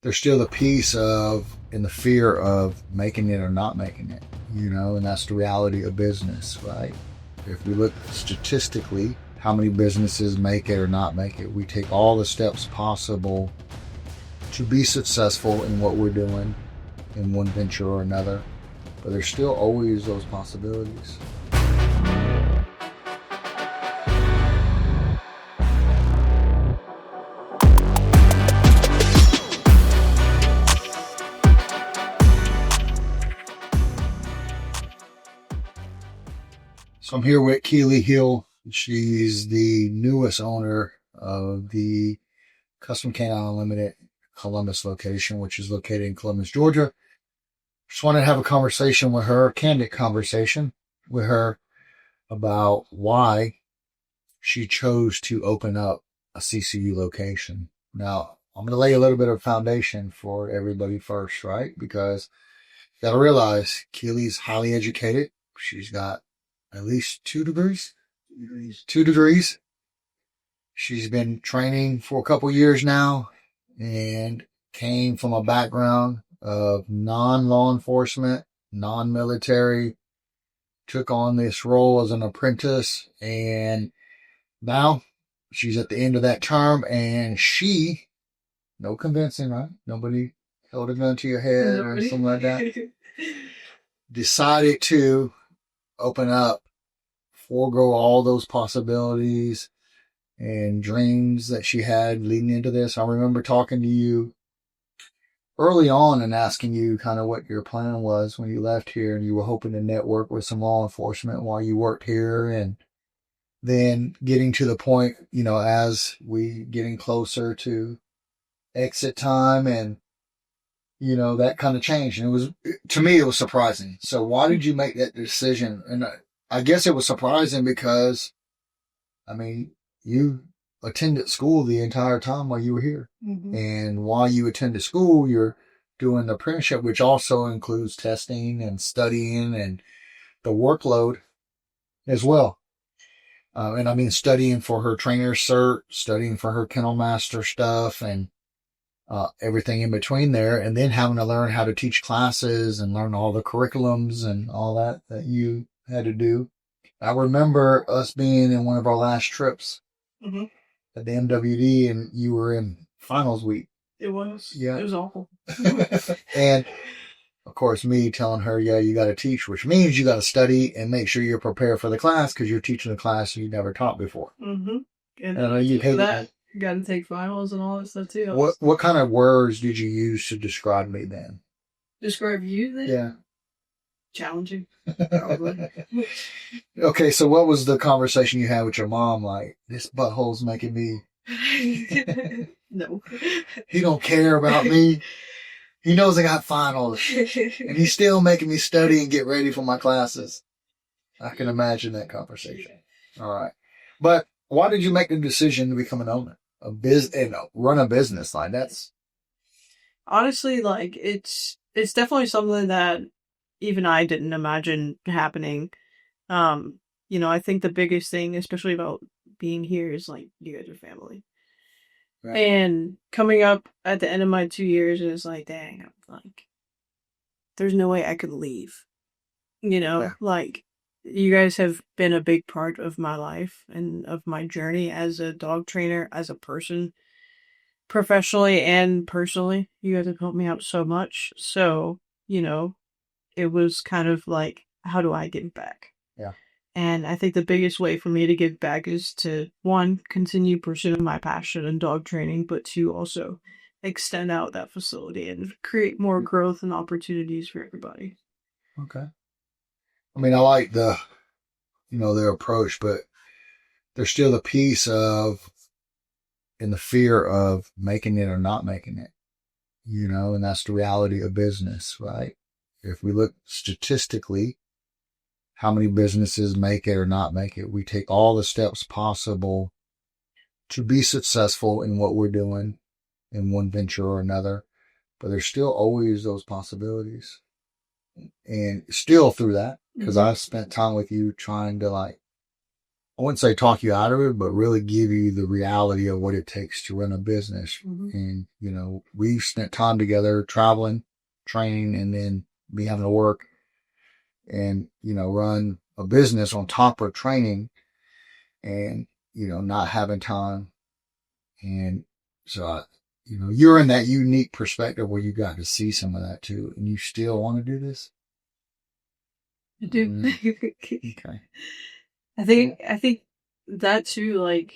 there's still the piece of and the fear of making it or not making it, and that's the reality of business, right? If we look statistically, how many businesses make it or not make it, we take all the steps possible to be successful in what we're doing in one venture or another, but there's still always those possibilities. So I'm here with Keely Hill. She's the newest owner of the Custom Canine Unlimited Columbus location, which is located in Columbus, Georgia. Just wanted to have a conversation with her, candid conversation with her about why she chose to open up a CCU location. Now, I'm going to lay a little bit of foundation for everybody first, right? Because you got to realize Keely's highly educated. She's got at least 2 degrees. 2 degrees. She's been training for a couple years now and came from a background of non-law enforcement, non-military, took on this role as an apprentice, and now she's at the end of that term, and she, no convincing, right? Nobody held a gun to your head or something like that. Decided to open up, forego all those possibilities and dreams that she had leading into this. I remember talking to you early on and asking you kind of what your plan was when you left here, and you were hoping to network with some law enforcement while you worked here, and then getting to the point, as we getting closer to exit time, and that kind of changed. And to me, it was surprising. So why did you make that decision? And I guess it was surprising because, you attended school the entire time while you were here. Mm-hmm. And while you attended school, you're doing the apprenticeship, which also includes testing and studying and the workload as well. Studying for her trainer cert, studying for her kennel master stuff, and everything in between there, and then having to learn how to teach classes and learn all the curriculums and all that you had to do. I remember us being in one of our last trips at the MWD, and you were in finals week. It was. Yeah. It was awful. And of course, me telling her, yeah, you got to teach, which means you got to study and make sure you're prepared for the class because you're teaching a class you never taught before. Mm-hmm. And I know you hate that. You got to take finals and all that stuff too. What kind of words did you use to describe me then? Describe you then? Yeah. Challenging. Probably. Okay, so what was the conversation you had with your mom? Like, this butthole's making me... No. He don't care about me. He knows I got finals. And he's still making me study and get ready for my classes. I can imagine that conversation. All right. But why did you make the decision to become an owner? And run a business like that's... Honestly, it's definitely something that even I didn't imagine happening. I think the biggest thing, especially about being here, is you guys are family. Right. And coming up at the end of my 2 years, it's dang, there's no way I could leave. Yeah. You guys have been a big part of my life and of my journey as a dog trainer, as a person, professionally and personally. You guys have helped me out so much. So, it was kind of how do I give back? Yeah. And I think the biggest way for me to give back is to, 1, continue pursuing my passion in dog training, but 2, also extend out that facility and create more growth and opportunities for everybody. Okay. I like their approach, but there's still the piece of, and the fear of making it or not making it, and that's the reality of business, right? If we look statistically, how many businesses make it or not make it, we take all the steps possible to be successful in what we're doing in one venture or another, but there's still always those possibilities. And still through that, because I've spent time with you trying to I wouldn't say talk you out of it, but really give you the reality of what it takes to run a business. Mm-hmm. And, you know, we spent time together traveling, training, and then me having to work and, you know, run a business on top of training and, you know, not having time. And so, you know, you're in that unique perspective where you got to see some of that too. And you still want to do this? I do. Okay. I think that too, like,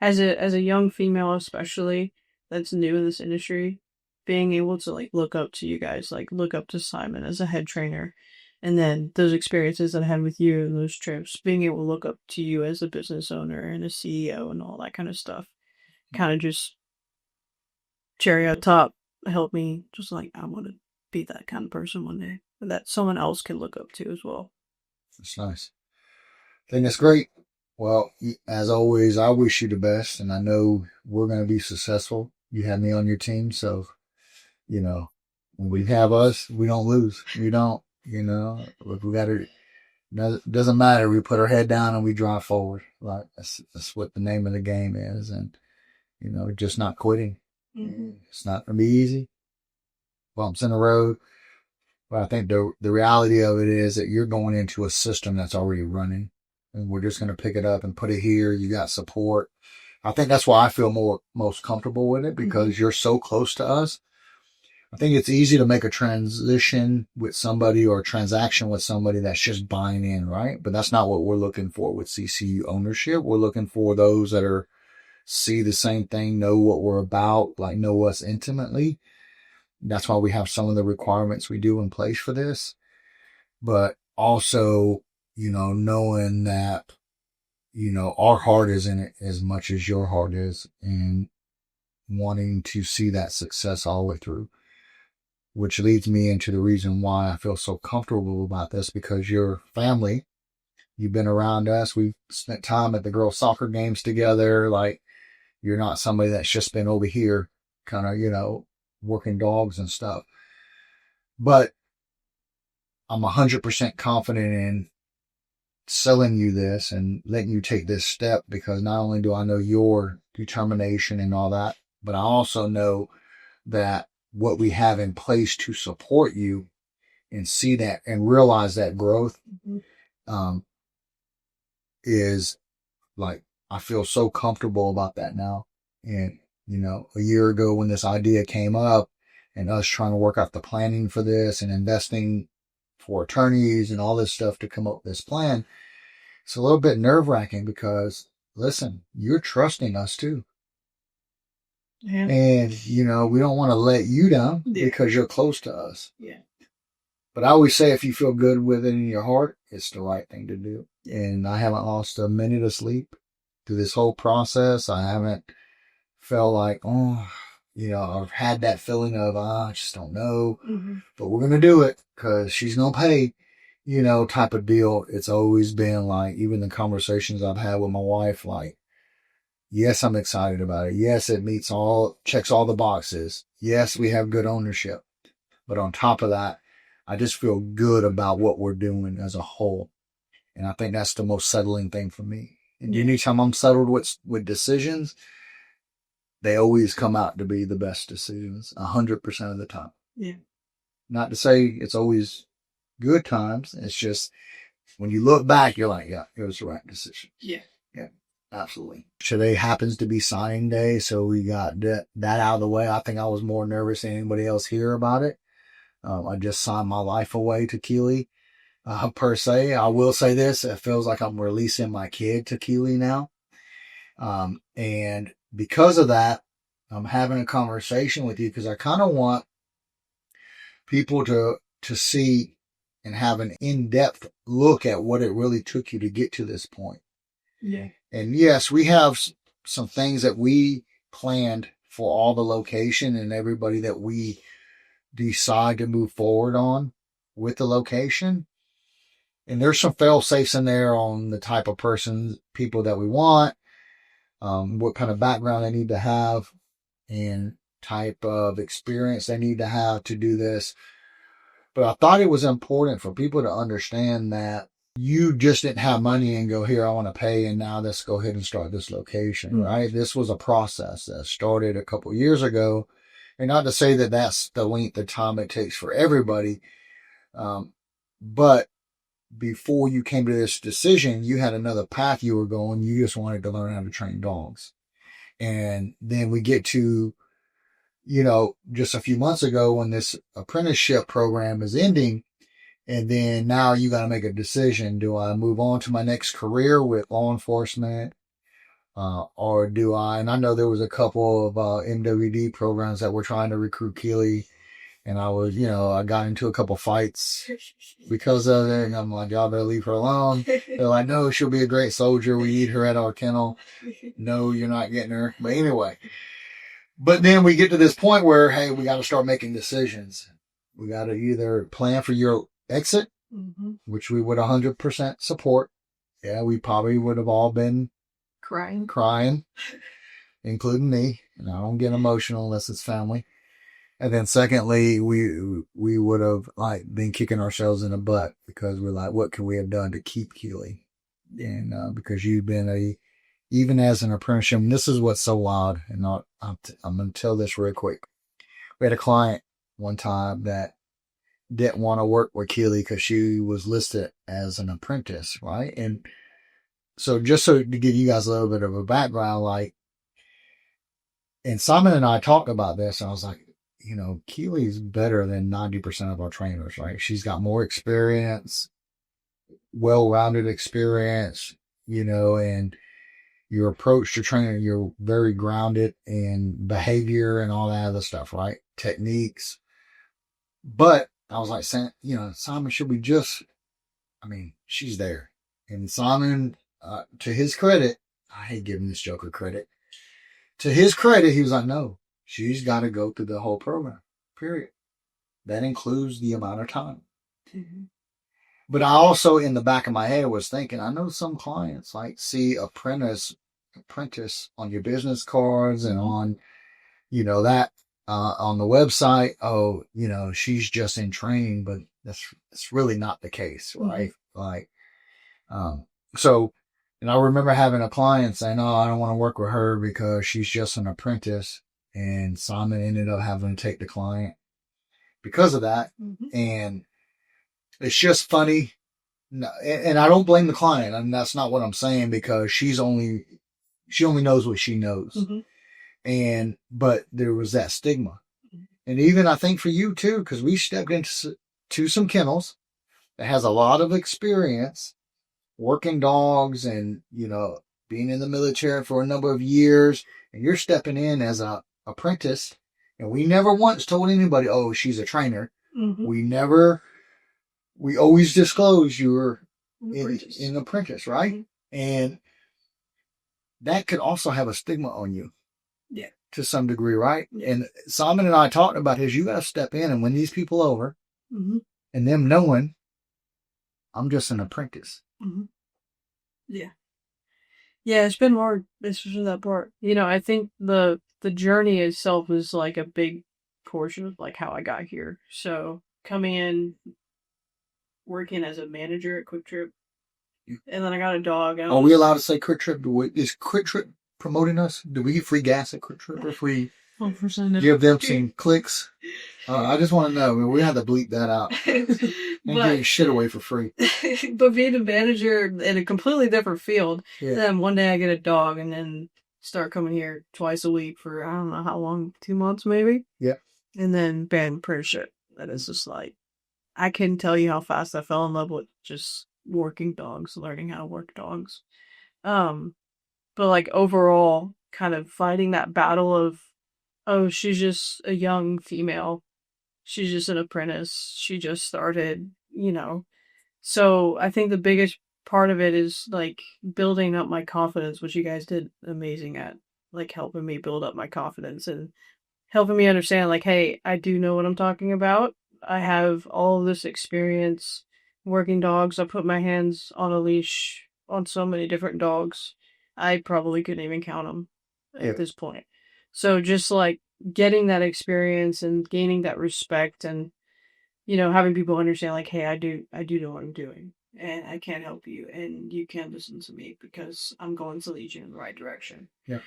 as a young female especially that's new in this industry, being able to like look up to you guys, like look up to Simon as a head trainer, and then those experiences that I had with you and those trips, being able to look up to you as a business owner and a CEO and all that kind of stuff, kind of just cherry on top helped me just like I want to be that kind of person one day that someone else can look up to as well. That's nice. I think that's great. Well, as always, I wish you the best, and I know we're going to be successful. You have me on your team, so, you know, when we have us, we don't lose. We don't, you know, if we got to, it doesn't matter. We put our head down and we drive forward. Like that's what the name of the game is. And, you know, just not quitting. Mm-hmm. It's not going to be easy. Bumps in the road. But I think the reality of it is that you're going into a system that's already running. And we're just going to pick it up and put it here. You got support. I think that's why I feel most comfortable with it, because you're so close to us. I think it's easy to make a transition with somebody or a transaction with somebody that's just buying in, right? But that's not what we're looking for with CCU ownership. We're looking for those that see the same thing, know what we're about, like know us intimately. That's why we have some of the requirements we do in place for this. But also, you know, knowing that, you know, our heart is in it as much as your heart is, and wanting to see that success all the way through, which leads me into the reason why I feel so comfortable about this, because you're family. You've been around us. We've spent time at the girls' soccer games together. Like, you're not somebody that's just been over here kind of, you know, working dogs and stuff. But I'm 100% confident in selling you this and letting you take this step, because not only do I know your determination and all that, but I also know that what we have in place to support you and see that and realize that growth is like, I feel so comfortable about that now. And, you know, a year ago when this idea came up and us trying to work out the planning for this and investing for attorneys and all this stuff to come up with this plan, it's a little bit nerve wracking because, listen, you're trusting us too. Yeah. And, you know, we don't want to let you down because you're close to us. Yeah. But I always say, if you feel good with it in your heart, it's the right thing to do. And I haven't lost a minute of sleep through this whole process. I haven't felt like, oh, you know, I've had that feeling of, I just don't know. Mm-hmm. But we're going to do it because she's going to pay, you know, type of deal. It's always been like, even the conversations I've had with my wife, like, yes, I'm excited about it. Yes, it checks all the boxes. Yes, we have good ownership. But on top of that, I just feel good about what we're doing as a whole. And I think that's the most settling thing for me. And anytime I'm settled with decisions, they always come out to be the best decisions 100% of the time. Yeah. Not to say it's always good times. It's just when you look back, you're like, yeah, it was the right decision. Yeah. Yeah. Absolutely. Today happens to be signing day, so we got that out of the way. I think I was more nervous than anybody else here about it. I just signed my life away to Keely, per se. I will say this, it feels like I'm releasing my kid to Keely now. And because of that, I'm having a conversation with you because I kind of want people to see and have an in-depth look at what it really took you to get to this point. Yeah. And yes, we have some things that we planned for all the location and everybody that we decide to move forward on with the location. And there's some fail safes in there on the type of people that we want, what kind of background they need to have, and type of experience they need to have to do this. But I thought it was important for people to understand that you just didn't have money and go, here, I want to pay, and now let's go ahead and start this location, right? This was a process that started a couple years ago. And not to say that that's the length of time it takes for everybody, but before you came to this decision, you had another path you were going. You just wanted to learn how to train dogs. And then we get to, just a few months ago when this apprenticeship program is ending. And then now you got to make a decision. Do I move on to my next career with law enforcement? Or do I, and I know there was a couple of MWD programs that were trying to recruit Keely. And I was, I got into a couple fights because of it. And I'm like, y'all better leave her alone. They're like, no, she'll be a great soldier. We need her at our kennel. No, you're not getting her. But anyway. But then we get to this point where, hey, we got to start making decisions. We got to either plan for your exit, which we would 100% support. Yeah, we probably would have all been crying, including me. And I don't get emotional unless it's family. And then secondly, we would have been kicking ourselves in the butt because we're like, what could we have done to keep Keely? And because you've been even as an apprenticeship, and this is what's so wild, and I'm going to tell this real quick. We had a client one time that didn't want to work with Keely because she was listed as an apprentice, right? And so just so to give you guys a little bit of a background, and Simon and I talked about this, and I was like, Keely's better than 90% of our trainers, right? She's got more experience, well-rounded experience, and your approach to training, you're very grounded in behavior and all that other stuff, right? Techniques. But I was like, Simon, should we she's there. And Simon, to his credit, I hate giving this joker credit. To his credit, he was like, no, she's got to go through the whole program, period. That includes the amount of time. Mm-hmm. But I also, in the back of my head, was thinking, I know some clients see apprentice on your business cards and on, that on the website. Oh, she's just in training, but that's really not the case, right? Mm-hmm. And I remember having a client saying, "Oh, I don't want to work with her because she's just an apprentice." And Simon ended up having to take the client because of that. Mm-hmm. And it's just funny. And I don't blame the client. And that's not what I'm saying, because she only knows what she knows. Mm-hmm. But there was that stigma. Mm-hmm. And even I think for you too, because we stepped into some kennels that has a lot of experience working dogs and, being in the military for a number of years, and you're stepping in as an apprentice. And we never once told anybody, oh, she's a trainer. Mm-hmm. We always disclose you're an apprentice, right? Mm-hmm. And that could also have a stigma on you. Yeah. To some degree, right? Yeah. And Simon and I talked about you got to step in and win these people over, mm-hmm. and them knowing I'm just an apprentice. Mm-hmm. Yeah. Yeah, it's been hard, especially that part. I think the journey itself is a big portion of how I got here. So coming in, working as a manager at Quick Trip, and then I got a dog. Are we allowed to say Quick Trip? Is Quick Trip promoting us? Do we get free gas at Quick Trip if we give them some clicks? I just want to know. We have to bleep that out and get shit away for free. But being a manager in a completely different field, then one day I get a dog and then start coming here twice a week for I don't know how long, 2 months maybe. Yeah. And then bam, apprenticeship. That is just I couldn't tell you how fast I fell in love with just working dogs, learning how to work dogs. But overall, kind of fighting that battle of, oh, she's just a young female. She's just an apprentice. She just started, So I think the biggest part of it is building up my confidence, which you guys did amazing at, helping me build up my confidence and helping me understand, hey, I do know what I'm talking about. I have all of this experience working dogs. I put my hands on a leash on so many different dogs. I probably couldn't even count them at this point. So just getting that experience and gaining that respect and, having people understand hey, I do know what I'm doing. and I can't help you, and you can't listen to me because I'm going to lead you in the right direction. Yeah.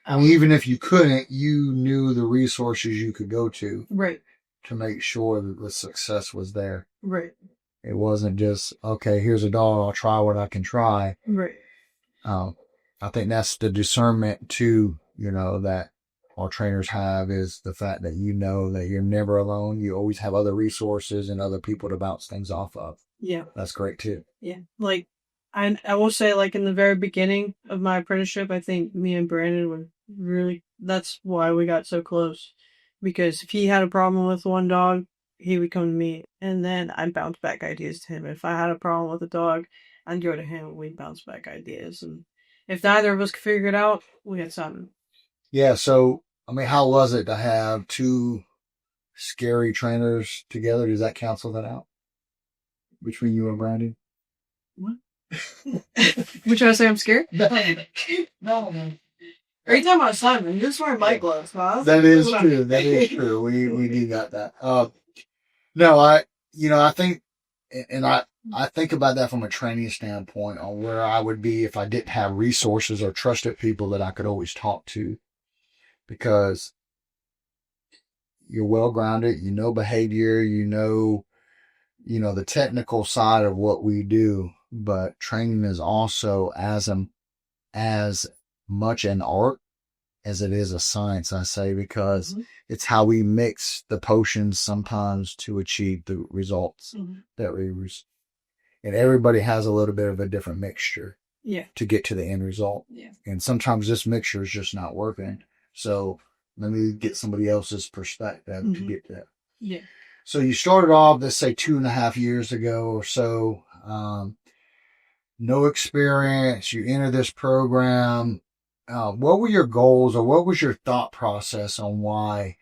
I mean, even if you couldn't, you knew the resources you could go to. Right. To make sure that the success was there. Right. It wasn't just, okay, here's a dog, I'll try what I can try. Right. I think that's the discernment too, that our trainers have, is the fact that that you're never alone. You always have other resources and other people to bounce things off of. Yeah. That's great too. Yeah. Like, I will say, like, in the very beginning of my apprenticeship, I think me and Brandon were really, that's why we got so close. Because if he had a problem with one dog, he would come to me, and then I'd bounce back ideas to him. If I had a problem with a dog, I'd go to him, and we'd bounce back ideas. And if neither of us could figure it out, we had something. Yeah, so, I mean, how was it to have two scary trainers together? Does that cancel that out? Between you and Brandon? What? Would you say I'm scared? No. Are you talking about Simon? You're just wearing my gloves, huh? That is true. That is true. We do got that. No, I think, and I think about that from a training standpoint on where I would be if I didn't have resources or trusted people that I could always talk to, because you're well grounded, behavior, the technical side of what we do, but training is also as much an art as it is a science, I say, because it's how we mix the potions sometimes to achieve the results that and everybody has a little bit of a different mixture to get to the end result. Yeah. And sometimes this mixture is just not working. So let me get somebody else's perspective to get to that. Yeah. So you started off, let's say 2.5 years ago or so, no experience, you enter this program. What were your goals, or what was your thought process on why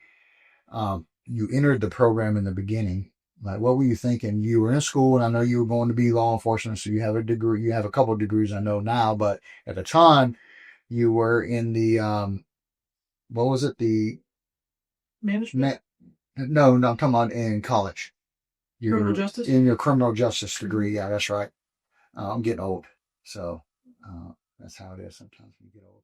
you entered the program in the beginning? Like, what were you thinking? You were in school, and I know you were going to be law enforcement, so you have a degree. You have a couple of degrees, I know now, but at the time, you were in the what was it? The management. No, I'm talking about in college. Criminal justice? In your criminal justice degree. Yeah, that's right. I'm getting old. So that's how it is sometimes when you get old.